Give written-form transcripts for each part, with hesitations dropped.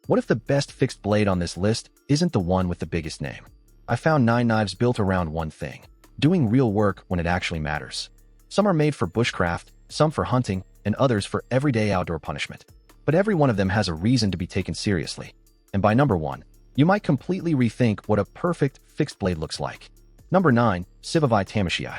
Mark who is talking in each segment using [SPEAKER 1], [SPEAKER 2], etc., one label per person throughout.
[SPEAKER 1] What if the best fixed blade on this list isn't the one with the biggest name? I found 9 knives built around one thing: doing real work when it actually matters. Some are made for bushcraft, some for hunting, and others for everyday outdoor punishment. But every one of them has a reason to be taken seriously. And by number 1, you might completely rethink what a perfect fixed blade looks like. Number 9, Civivi Tamishi.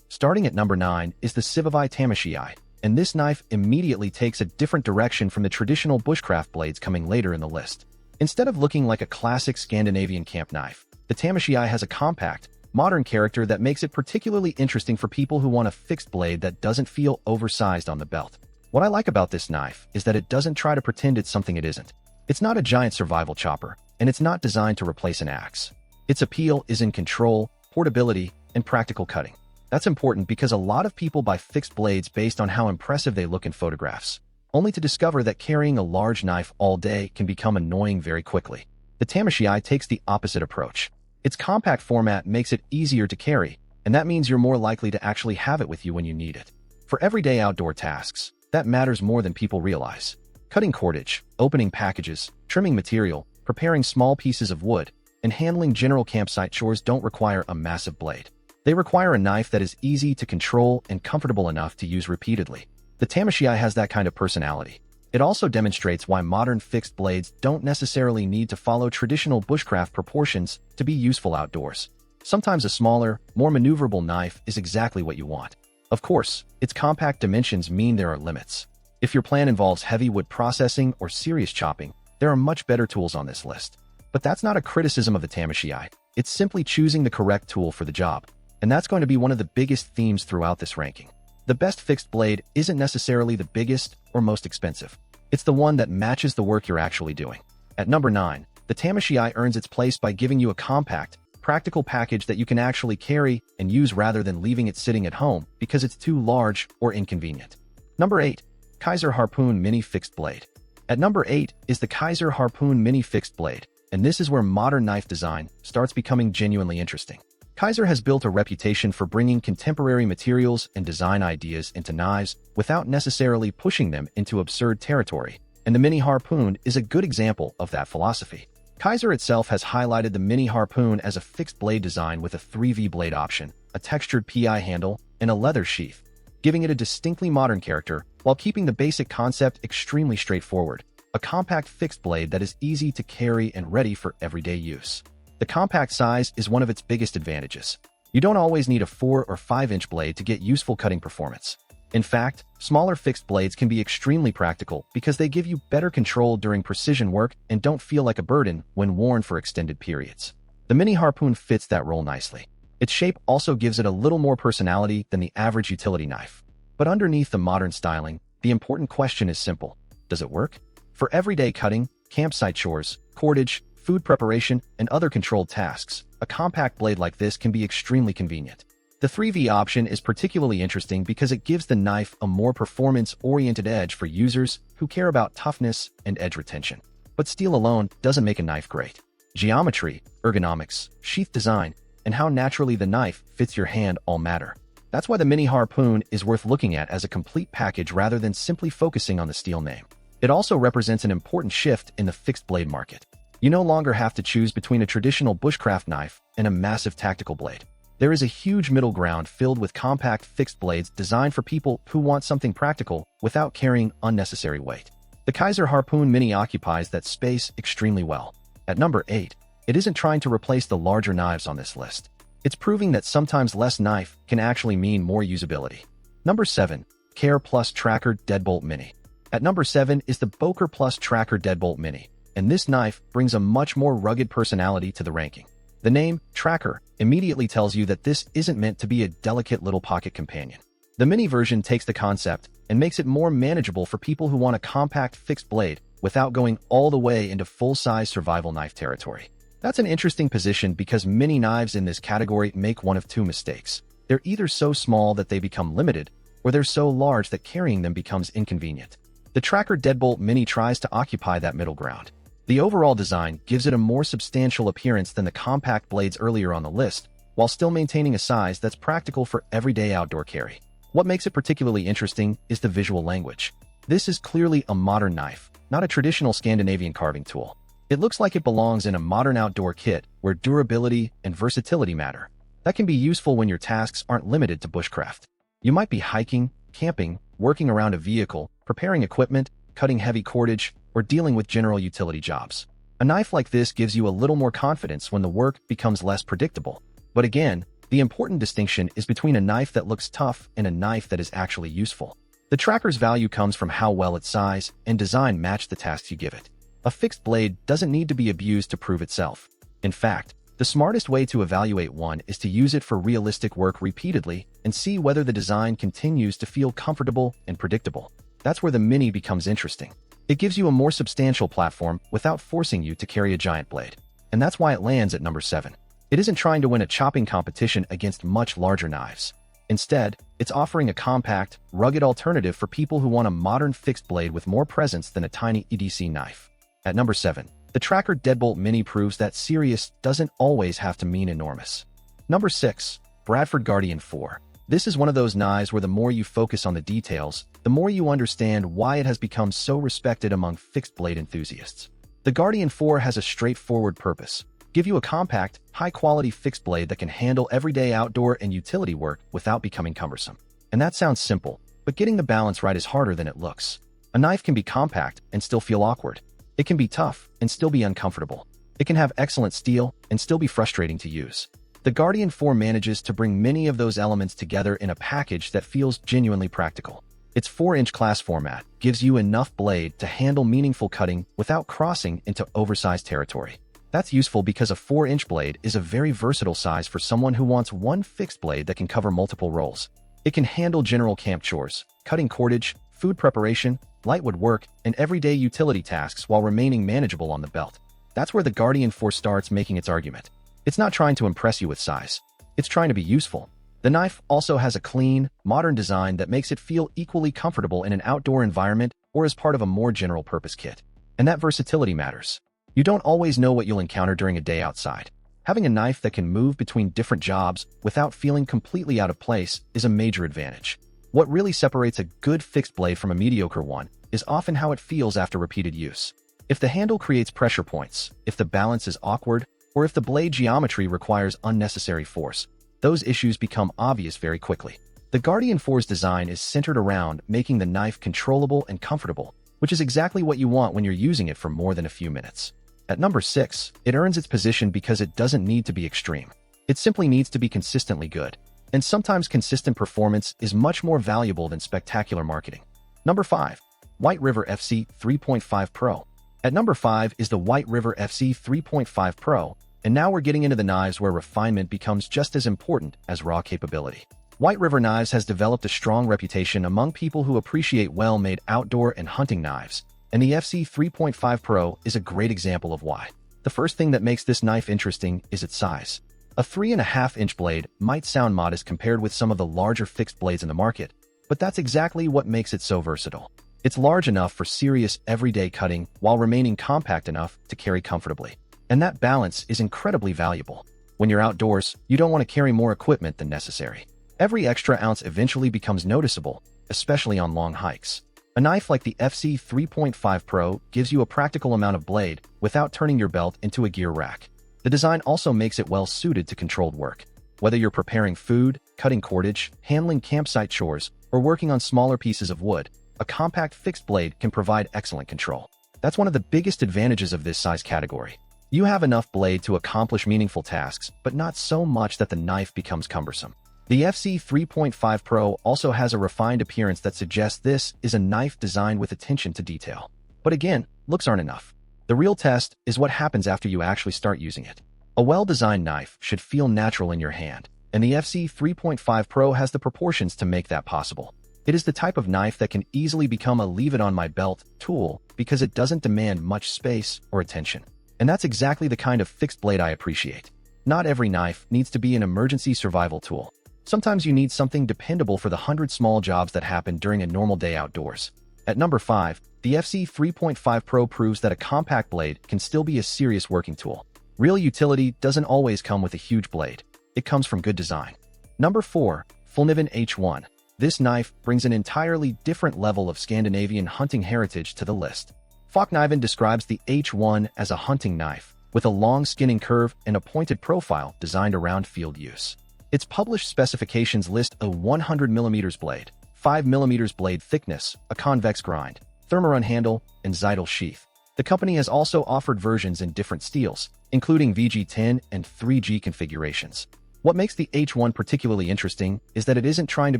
[SPEAKER 1] Starting at number 9 is the Civivi Tamishi, and this knife immediately takes a different direction from the traditional bushcraft blades coming later in the list. Instead of looking like a classic Scandinavian camp knife, the Tamashii has a compact, modern character that makes it particularly interesting for people who want a fixed blade that doesn't feel oversized on the belt. What I like about this knife is that it doesn't try to pretend it's something it isn't. It's not a giant survival chopper, and it's not designed to replace an axe. Its appeal is in control, portability, and practical cutting. That's important because a lot of people buy fixed blades based on how impressive they look in photographs, only to discover that carrying a large knife all day can become annoying very quickly. The Tamashii takes the opposite approach. Its compact format makes it easier to carry, and that means you're more likely to actually have it with you when you need it. For everyday outdoor tasks, that matters more than people realize. Cutting cordage, opening packages, trimming material, preparing small pieces of wood, and handling general campsite chores don't require a massive blade. They require a knife that is easy to control and comfortable enough to use repeatedly. The Tamashii has that kind of personality. It also demonstrates why modern fixed blades don't necessarily need to follow traditional bushcraft proportions to be useful outdoors. Sometimes a smaller, more maneuverable knife is exactly what you want. Of course, its compact dimensions mean there are limits. If your plan involves heavy wood processing or serious chopping, there are much better tools on this list. But that's not a criticism of the Tamashii. It's simply choosing the correct tool for the job. And that's going to be one of the biggest themes throughout this ranking. The best fixed blade isn't necessarily the biggest or most expensive. It's the one that matches the work you're actually doing. At number 9, the Tamashii earns its place by giving you a compact, practical package that you can actually carry and use rather than leaving it sitting at home because it's too large or inconvenient. Number 8, Kizer Harpoon Mini Fixed Blade. At number 8 is the Kizer Harpoon Mini Fixed Blade, and this is where modern knife design starts becoming genuinely interesting. Kizer has built a reputation for bringing contemporary materials and design ideas into knives without necessarily pushing them into absurd territory, and the Mini Harpoon is a good example of that philosophy. Kizer itself has highlighted the Mini Harpoon as a fixed blade design with a 3V blade option, a textured PI handle, and a leather sheath, giving it a distinctly modern character while keeping the basic concept extremely straightforward, a compact fixed blade that is easy to carry and ready for everyday use. The compact size is one of its biggest advantages. You don't always need a 4 or 5-inch blade to get useful cutting performance. In fact, smaller fixed blades can be extremely practical because they give you better control during precision work and don't feel like a burden when worn for extended periods. The Mini Harpoon fits that role nicely. Its shape also gives it a little more personality than the average utility knife. But underneath the modern styling, the important question is simple: does it work? For everyday cutting, campsite chores, cordage, food preparation, and other controlled tasks, a compact blade like this can be extremely convenient. The 3V option is particularly interesting because it gives the knife a more performance-oriented edge for users who care about toughness and edge retention. But steel alone doesn't make a knife great. Geometry, ergonomics, sheath design, and how naturally the knife fits your hand all matter. That's why the Mini Harpoon is worth looking at as a complete package rather than simply focusing on the steel name. It also represents an important shift in the fixed blade market. You no longer have to choose between a traditional bushcraft knife and a massive tactical blade. There is a huge middle ground filled with compact fixed blades designed for people who want something practical without carrying unnecessary weight. The Kizer Harpoon Mini occupies that space extremely well. At number 8, it isn't trying to replace the larger knives on this list. It's proving that sometimes less knife can actually mean more usability. Number 7, Care Plus Tracker Deadbolt Mini. At number 7 is the Boker Plus Tracker Deadbolt Mini, and this knife brings a much more rugged personality to the ranking. The name, Tracker, immediately tells you that this isn't meant to be a delicate little pocket companion. The mini version takes the concept and makes it more manageable for people who want a compact fixed blade without going all the way into full-size survival knife territory. That's an interesting position because mini knives in this category make one of two mistakes. They're either so small that they become limited, or they're so large that carrying them becomes inconvenient. The Tracker Deadbolt Mini tries to occupy that middle ground. The overall design gives it a more substantial appearance than the compact blades earlier on the list, while still maintaining a size that's practical for everyday outdoor carry. What makes it particularly interesting is the visual language. This is clearly a modern knife, not a traditional Scandinavian carving tool. It looks like it belongs in a modern outdoor kit where durability and versatility matter. That can be useful when your tasks aren't limited to bushcraft. You might be hiking, camping, working around a vehicle, preparing equipment, cutting heavy cordage, or dealing with general utility jobs. A knife like this gives you a little more confidence when the work becomes less predictable. But again, the important distinction is between a knife that looks tough and a knife that is actually useful. The tracker's value comes from how well its size and design match the tasks you give it. A fixed blade doesn't need to be abused to prove itself. In fact, the smartest way to evaluate one is to use it for realistic work repeatedly and see whether the design continues to feel comfortable and predictable. That's where the Mini becomes interesting. It gives you a more substantial platform without forcing you to carry a giant blade. And that's why it lands at number 7. It isn't trying to win a chopping competition against much larger knives. Instead, it's offering a compact, rugged alternative for people who want a modern fixed blade with more presence than a tiny EDC knife. At number 7, the Tracker Deadbolt Mini proves that serious doesn't always have to mean enormous. Number 6, Bradford Guardian 4. This is one of those knives where the more you focus on the details, the more you understand why it has become so respected among fixed blade enthusiasts. The Guardian 4 has a straightforward purpose: give you a compact, high-quality fixed blade that can handle everyday outdoor and utility work without becoming cumbersome. And that sounds simple, but getting the balance right is harder than it looks. A knife can be compact and still feel awkward. It can be tough and still be uncomfortable. It can have excellent steel and still be frustrating to use. The Guardian 4 manages to bring many of those elements together in a package that feels genuinely practical. Its 4-inch class format gives you enough blade to handle meaningful cutting without crossing into oversized territory. That's useful because a 4-inch blade is a very versatile size for someone who wants one fixed blade that can cover multiple roles. It can handle general camp chores, cutting cordage, food preparation, light wood work, and everyday utility tasks while remaining manageable on the belt. That's where the Guardian 4 starts making its argument. It's not trying to impress you with size. It's trying to be useful. The knife also has a clean, modern design that makes it feel equally comfortable in an outdoor environment or as part of a more general-purpose kit. And that versatility matters. You don't always know what you'll encounter during a day outside. Having a knife that can move between different jobs without feeling completely out of place is a major advantage. What really separates a good fixed blade from a mediocre one is often how it feels after repeated use. If the handle creates pressure points, if the balance is awkward, or if the blade geometry requires unnecessary force, those issues become obvious very quickly. The Guardian 4's design is centered around making the knife controllable and comfortable, which is exactly what you want when you're using it for more than a few minutes. At number 6, it earns its position because it doesn't need to be extreme. It simply needs to be consistently good. And sometimes consistent performance is much more valuable than spectacular marketing. Number 5, White River FC 3.5 Pro. At number 5 is the White River FC 3.5 Pro, and now we're getting into the knives where refinement becomes just as important as raw capability. White River Knives has developed a strong reputation among people who appreciate well-made outdoor and hunting knives, and the FC 3.5 Pro is a great example of why. The first thing that makes this knife interesting is its size. A 3.5-inch blade might sound modest compared with some of the larger fixed blades in the market, but that's exactly what makes it so versatile. It's large enough for serious everyday cutting while remaining compact enough to carry comfortably. And that balance is incredibly valuable. When you're outdoors, you don't want to carry more equipment than necessary. Every extra ounce eventually becomes noticeable, especially on long hikes. A knife like the FC 3.5 Pro gives you a practical amount of blade without turning your belt into a gear rack. The design also makes it well suited to controlled work. Whether you're preparing food, cutting cordage, handling campsite chores, or working on smaller pieces of wood, a compact fixed blade can provide excellent control. That's one of the biggest advantages of this size category. You have enough blade to accomplish meaningful tasks, but not so much that the knife becomes cumbersome. The FC 3.5 Pro also has a refined appearance that suggests this is a knife designed with attention to detail. But again, looks aren't enough. The real test is what happens after you actually start using it. A well-designed knife should feel natural in your hand, and the FC 3.5 Pro has the proportions to make that possible. It is the type of knife that can easily become a leave-it-on-my-belt tool because it doesn't demand much space or attention. And that's exactly the kind of fixed blade I appreciate. Not every knife needs to be an emergency survival tool. Sometimes you need something dependable for the 100 small jobs that happen during a normal day outdoors. At number 5, the FC 3.5 Pro proves that a compact blade can still be a serious working tool. Real utility doesn't always come with a huge blade. It comes from good design. Number 4, Fällkniven H1. This knife brings an entirely different level of Scandinavian hunting heritage to the list. Fällkniven describes the H1 as a hunting knife, with a long skinning curve and a pointed profile designed around field use. Its published specifications list a 100mm blade, 5mm blade thickness, a convex grind, thermarun handle, and Zytel sheath. The company has also offered versions in different steels, including VG10 and 3G configurations. What makes the H1 particularly interesting is that it isn't trying to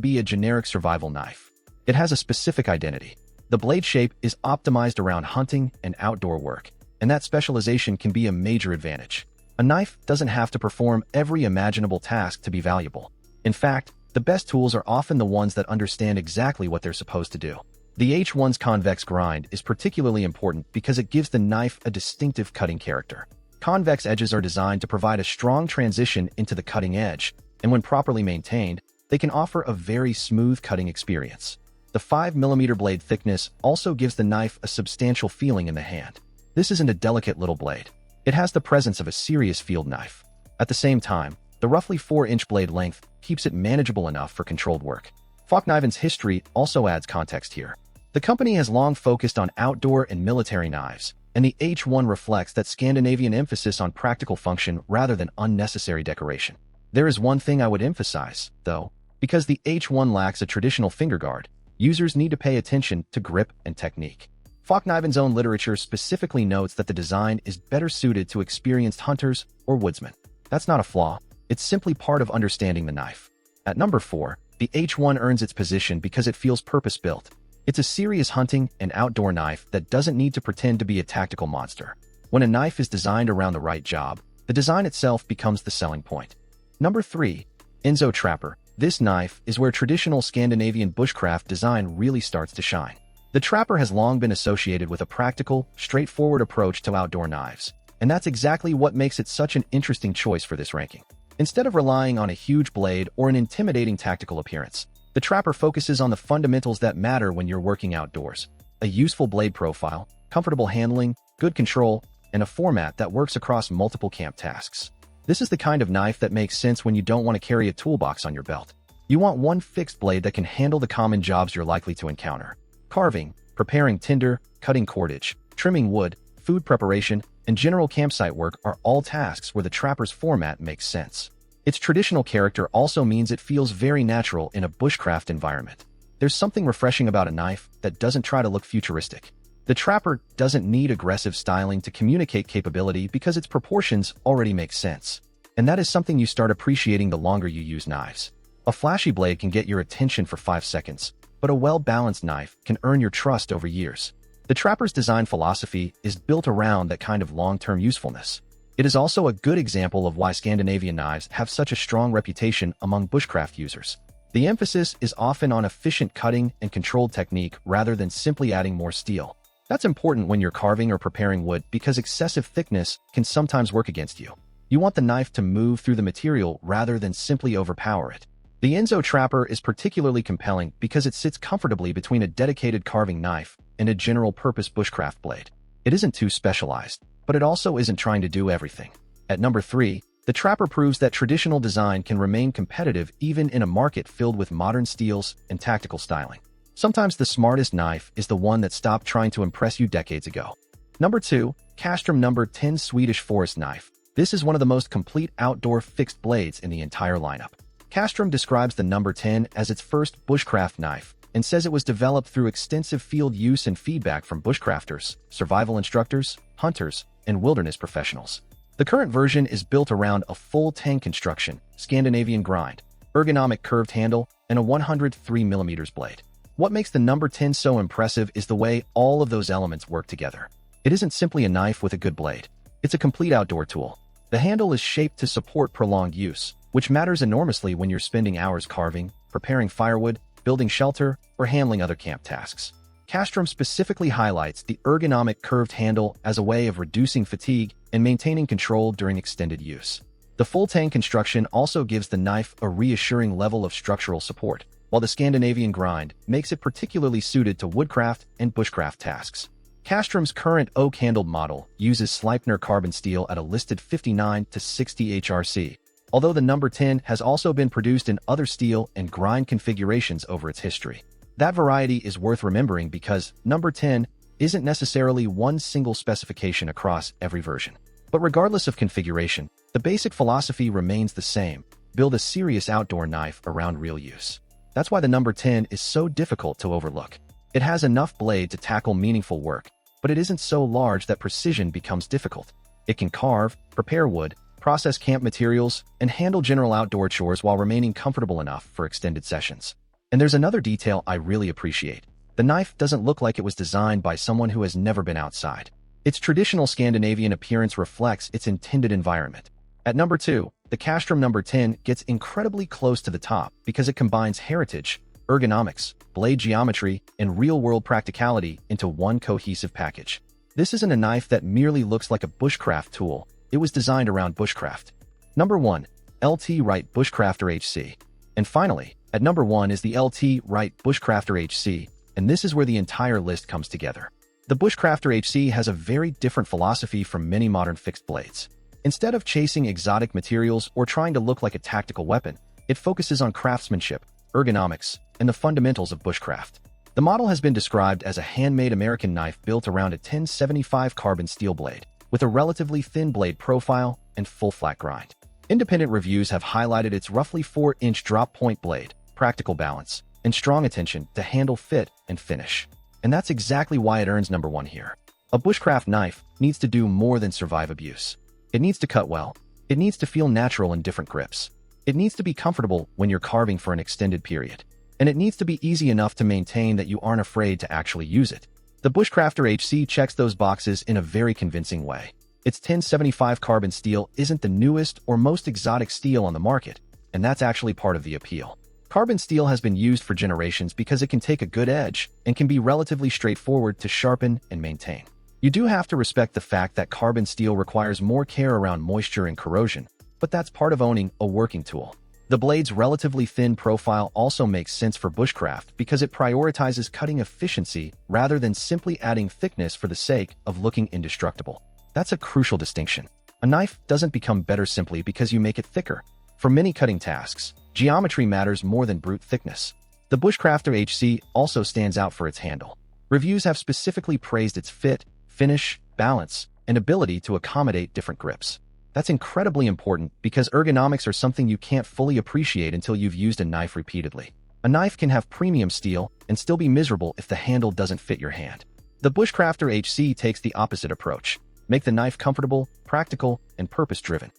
[SPEAKER 1] be a generic survival knife. It has a specific identity. The blade shape is optimized around hunting and outdoor work, and that specialization can be a major advantage. A knife doesn't have to perform every imaginable task to be valuable. In fact, the best tools are often the ones that understand exactly what they're supposed to do. The H1's convex grind is particularly important because it gives the knife a distinctive cutting character. Convex edges are designed to provide a strong transition into the cutting edge, and when properly maintained, they can offer a very smooth cutting experience. The 5mm blade thickness also gives the knife a substantial feeling in the hand. This isn't a delicate little blade. It has the presence of a serious field knife. At the same time, the roughly 4-inch blade length keeps it manageable enough for controlled work. Fällkniven's history also adds context here. The company has long focused on outdoor and military knives, and the H1 reflects that Scandinavian emphasis on practical function rather than unnecessary decoration. There is one thing I would emphasize, though. Because the H1 lacks a traditional finger guard, users need to pay attention to grip and technique. Fällkniven's own literature specifically notes that the design is better suited to experienced hunters or woodsmen. That's not a flaw, it's simply part of understanding the knife. At number 4, the H1 earns its position because it feels purpose-built. It's a serious hunting and outdoor knife that doesn't need to pretend to be a tactical monster. When a knife is designed around the right job, the design itself becomes the selling point. Number 3. Enzo Trapper. This knife is where traditional Scandinavian bushcraft design really starts to shine. The Trapper has long been associated with a practical, straightforward approach to outdoor knives, and that's exactly what makes it such an interesting choice for this ranking. Instead of relying on a huge blade or an intimidating tactical appearance, the Trapper focuses on the fundamentals that matter when you're working outdoors: a useful blade profile, comfortable handling, good control, and a format that works across multiple camp tasks. This is the kind of knife that makes sense when you don't want to carry a toolbox on your belt. You want one fixed blade that can handle the common jobs you're likely to encounter. Carving, preparing tinder, cutting cordage, trimming wood, food preparation, and general campsite work are all tasks where the Trapper's format makes sense. Its traditional character also means it feels very natural in a bushcraft environment. There's something refreshing about a knife that doesn't try to look futuristic. The Trapper doesn't need aggressive styling to communicate capability because its proportions already make sense. And that is something you start appreciating the longer you use knives. A flashy blade can get your attention for 5 seconds, but a well-balanced knife can earn your trust over years. The Trapper's design philosophy is built around that kind of long-term usefulness. It is also a good example of why Scandinavian knives have such a strong reputation among bushcraft users. The emphasis is often on efficient cutting and controlled technique rather than simply adding more steel. That's important when you're carving or preparing wood because excessive thickness can sometimes work against you. You want the knife to move through the material rather than simply overpower it. The Enzo Trapper is particularly compelling because it sits comfortably between a dedicated carving knife and a general-purpose bushcraft blade. It isn't too specialized, but it also isn't trying to do everything. At number 3, the Trapper proves that traditional design can remain competitive even in a market filled with modern steels and tactical styling. Sometimes the smartest knife is the one that stopped trying to impress you decades ago. Number 2, Casström No. 10 Swedish Forest Knife. This is one of the most complete outdoor fixed blades in the entire lineup. Casström describes the No. 10 as its first bushcraft knife and says it was developed through extensive field use and feedback from bushcrafters, survival instructors, hunters, and wilderness professionals. The current version is built around a full tang construction, Scandinavian grind, ergonomic curved handle, and a 103mm blade. What makes the No. 10 so impressive is the way all of those elements work together. It isn't simply a knife with a good blade. It's a complete outdoor tool. The handle is shaped to support prolonged use, which matters enormously when you're spending hours carving, preparing firewood, building shelter, or handling other camp tasks. Casström specifically highlights the ergonomic curved handle as a way of reducing fatigue and maintaining control during extended use. The full tang construction also gives the knife a reassuring level of structural support, while the Scandinavian grind makes it particularly suited to woodcraft and bushcraft tasks. Casström's current oak-handled model uses Sleipner carbon steel at a listed 59 to 60 HRC, although the No. 10 has also been produced in other steel and grind configurations over its history. That variety is worth remembering because No. 10 isn't necessarily one single specification across every version. But regardless of configuration, the basic philosophy remains the same: build a serious outdoor knife around real use. That's why the number 10 is so difficult to overlook. It has enough blade to tackle meaningful work, but it isn't so large that precision becomes difficult. It can carve, prepare wood, process camp materials, and handle general outdoor chores while remaining comfortable enough for extended sessions. And there's another detail I really appreciate. The knife doesn't look like it was designed by someone who has never been outside. Its traditional Scandinavian appearance reflects its intended environment. At number 2, the Casström No. 10 gets incredibly close to the top because it combines heritage, ergonomics, blade geometry, and real-world practicality into one cohesive package. This isn't a knife that merely looks like a bushcraft tool. It was designed around bushcraft. Number 1. LT Wright Bushcrafter HC. And finally, at number 1 is the LT Wright Bushcrafter HC, and this is where the entire list comes together. The Bushcrafter HC has a very different philosophy from many modern fixed blades. Instead of chasing exotic materials or trying to look like a tactical weapon, it focuses on craftsmanship, ergonomics, and the fundamentals of bushcraft. The model has been described as a handmade American knife built around a 1075 carbon steel blade, with a relatively thin blade profile and full flat grind. Independent reviews have highlighted its roughly 4-inch drop-point blade, practical balance, and strong attention to handle fit and finish. And that's exactly why it earns number 1 here. A bushcraft knife needs to do more than survive abuse. It needs to cut well. It needs to feel natural in different grips. It needs to be comfortable when you're carving for an extended period. And it needs to be easy enough to maintain that you aren't afraid to actually use it. The Bushcrafter HC checks those boxes in a very convincing way. Its 1075 carbon steel isn't the newest or most exotic steel on the market, and that's actually part of the appeal. Carbon steel has been used for generations because it can take a good edge and can be relatively straightforward to sharpen and maintain. You do have to respect the fact that carbon steel requires more care around moisture and corrosion, but that's part of owning a working tool. The blade's relatively thin profile also makes sense for bushcraft because it prioritizes cutting efficiency rather than simply adding thickness for the sake of looking indestructible. That's a crucial distinction. A knife doesn't become better simply because you make it thicker. For many cutting tasks, geometry matters more than brute thickness. The Bushcrafter HC also stands out for its handle. Reviews have specifically praised its fit, finish, balance, and ability to accommodate different grips. That's incredibly important because ergonomics are something you can't fully appreciate until you've used a knife repeatedly. A knife can have premium steel and still be miserable if the handle doesn't fit your hand. The Bushcrafter HC takes the opposite approach. Make the knife comfortable, practical, and purpose-driven.